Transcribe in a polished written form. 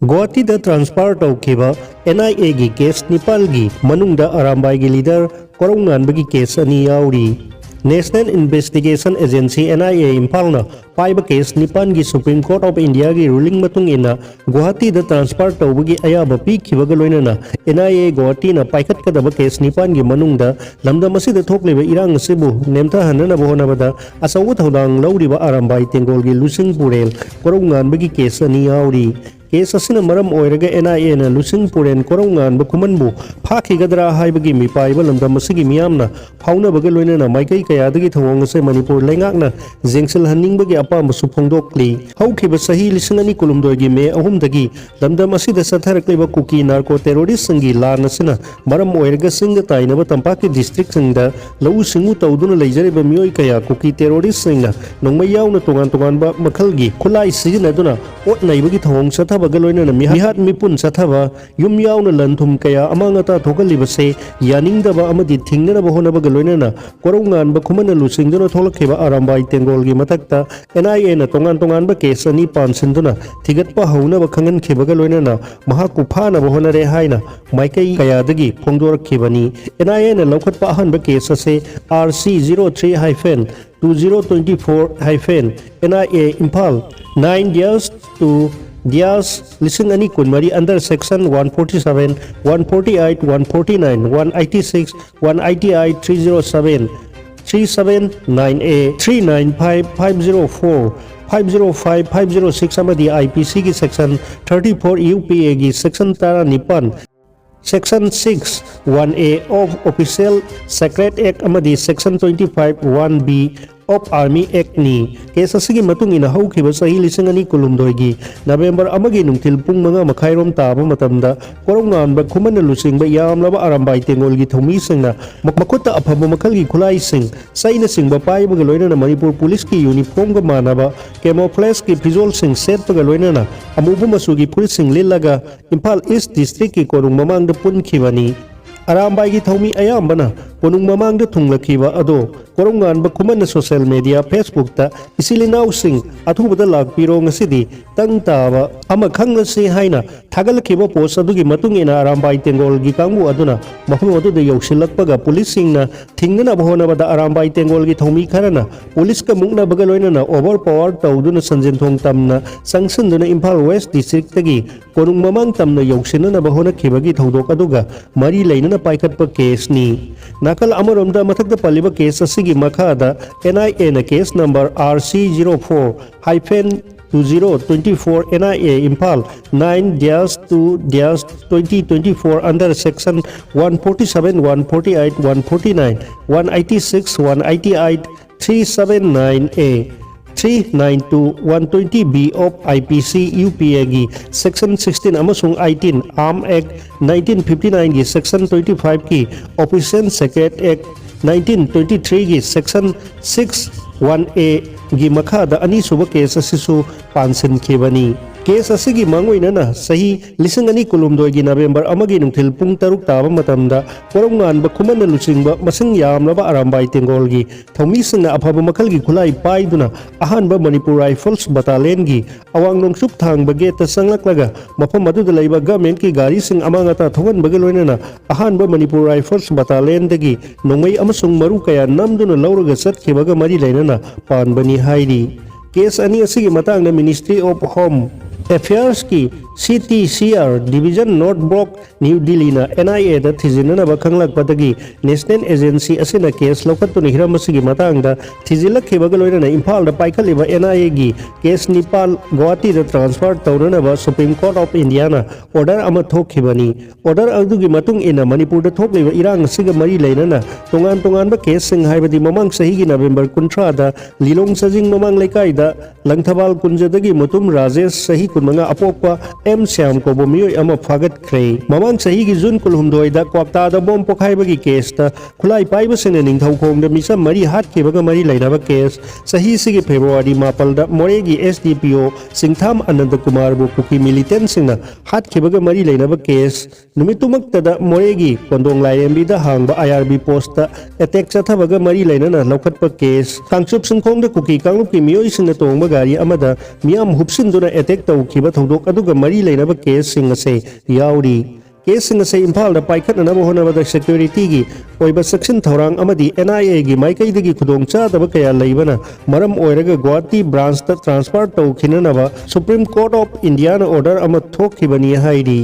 Guwahati da transfer tawkhiba NIA gi case Nepal gi manungda Arambai gi leader Korounganba gi case ani yauri. National Investigation Agency NIA Impalna paiba case Nipan gi Supreme Court of India gi ruling matung ina Guwahati da transfer tawbagi ayaba pikhibaga loinana NIA Guwahati na paikat kadaba case Nipan gi manungda lamdam asida thokliba irang sibu nemtha hanana bohonabada asawu thodang lawriba Arambai Tengol gi Luchingpurel Korounganba gi case ani yauri. Case asina maram oiraga NIA na Luchingpurel Korounganba kumanbu phakhigadra haibagi mipaiba lamdam asigi miyamna phaunabaga loinana maikai kayadagi thawong ase Manipur lengakna jengsil haningbagi apamba suphongdokli haukhiba sahi lising ani kulumdoi May 3 dagi lamdam asida satharakliba kuki narco terrorist sangi lan asina maram oiraga singda tainaba tampaki district singda lau singu tawduna leijariba miyoi kaya kuki terrorist singna nongmai yauna tongan makhalgi khulai sijinaduna ot naibagi thawong sathaba galoina mihat mipun sathaba yum yauna lanthum kaya amangata thokalibase yaningdaba amadi thingnaba honaba galoina Korounganba khumana lusingduna tholakhiba Arambai Tengol gi matakta NIA na tongan ba case ani pansinduna thigatpa haunaba khangan khibaga loinana mahaku phana bahonare haina maikai kayadagi phongdorakhibani NIA na lokhatpa ahanba case ase RC003-2024-NIA Impal 9 years to Dias lising ani kunmari under section 147, 148, 149, 186, 188, 307, 379A, 395, 504, 505, 506 amadi IPC ki section 34 UPA ki section 19 Section 6 1A of Official Secret Act amadi Section 25 1B of Army Act ni case asigi matung ina hawkhiba sahi lising ani kulumdoi gi November amagi nungtil pung mga makhairom taba matamda Korounganba khumana lusingba yamlaba Arambai Tengol gi thomi singna makutta aphaba makhal gi khulai sing saina singba paiba ga loina Manipur Police ki uniform ga manaba camouflage ki pistol sing set pa ga loina amubu masugi police sing lilaga Impal East District ki Korung mamang da punkhibani Arambai gi thomi ayambana ponung mamang da thunglakhiba ado Korounganba khumana social media Facebook ta isilinaw sing athubada lakpiro ngasidi tang taba ama khangnasi haina thagalkhiba post adugi matung ina Arambai Tengol gi kangbu aduna mafum adu da yausilakpaga police singna thingnana bahona bada Arambai Tengol gi thomi kharana police ka mungna baga loinana overpower tawduna sanjinthong tamna sangsunduna Impal West District tagi Korung mamang tamna yausinana bahona khibagi thodok aduga mari leinana paikatpa case ni nakal amaromda mathakda paliba case asigi makhada NIA na case number RC04-2024 NIA Impal 9-2-2024 under section 147, 148, 149, 186, 188, 379A 392 120B of IPC UPA gi section 16 amasung 18 Arm Act 1959 gi section 25 ki Official Secret Act 1923 gi section 6(1)A gi makhada ani suba case asisu pansin khibani case asigi mangoinana sahi lising ani kulumdoi gi November amagi nungthil pung 6 taba matamda Korounganba khumana luchingba masing yamlaba Arambai Tengol gi thomi singna aphaba makhal gi khulai paiduna ahanba Manipur Rifles Battalion gi awang nongsuk thangba gate sanglaklaga mafam aduda leiba government ki gari sing amangata thogan baga loinana ahanba Manipur Rifles Battalion dagi nongmai amasung maru kaya namduna lauraga satkhibaga mari leinana panbani hairi case ani asigi matangna Ministry of Home Affairs ki CTCR Division North Block New Delhi na NIA da thijinana ba khanglak padagi National Agency asina case lokatuni hiramasigi matangda thijilakhibaga loinana Impal da paikhaliba NIA gi case Nepal Guwahati da transfer tawrana ba Supreme Court of India na order ama thokhibani order adugi matung ina Manipur da thokliba irang siga mari leinana tongan ba case sing haibadi mamang sahi gi November 13 da Lilong Sajing mamang lekai da Langthabal kunjadagi mutum Rajesh sahi kunmanga apokpa M Syam ko bomiyoy ama fagat kray mamang sahi gi June kulhumdoi da kwapta da bom pokhaibagi case ta khulai paiba sene ningthaukhong da misa mari hat khibaga mari lainaba case sahi sigi February 4 da More gi SDPO Singtham Anand Kumar bu kuki militant singna hat khibaga mari lainaba case numitumakta da More gi Kondong Laimbi da hangba IRB post ta attack chathabaga mari lainana lokhatpa case kangchup singkhong da kuki kanglup ki miyoy singna tongba gari amada miyam hupsin duna attack taw ꯇꯧꯈꯤꯕ ꯊꯧꯗꯣꯛ ꯑꯗꯨꯒ ꯃꯔꯤ ꯂꯩꯅꯕ ꯀꯦꯁꯁꯤꯡ ꯑꯁꯤ ꯌꯥꯎꯔꯤ꯫ ꯀꯦꯁꯁꯤꯡ ꯑꯁꯤ ꯏꯝꯐꯥꯜꯗ ꯄꯥꯏꯈꯠꯅꯅꯕ ꯍꯣꯠꯅꯕꯗ ꯁꯦꯀ꯭ꯌꯨꯔꯤꯇꯤꯒꯤ ꯑꯣꯏꯕ ꯆꯦꯛꯁꯤꯟ ꯊꯧꯔꯥꯡ ꯑꯃꯗꯤ NIAꯒꯤ ꯃꯥꯏꯀꯩꯗꯒꯤ ꯈꯨꯗꯣꯡꯆꯥꯗꯕ ꯀꯌꯥ ꯂꯩꯕꯅ ꯃꯔꯝ ꯑꯣꯏꯔꯒ ꯒꯨꯋꯥꯍꯥꯇꯤ ꯕ꯭ꯔꯥꯟꯆꯇ ꯇ꯭ꯔꯥꯟꯁꯐꯔ ꯇꯧꯈꯤꯅꯅꯕ ꯁꯨꯄ꯭ꯔꯤꯝ ꯀꯣꯔꯠ ꯑꯣꯐ ꯏꯟꯗꯤꯌꯥꯅ ꯑꯣꯔꯗꯔ ꯑꯃ ꯊꯣꯛꯈꯤꯕꯅꯤ ꯍꯥꯏꯔꯤ꯫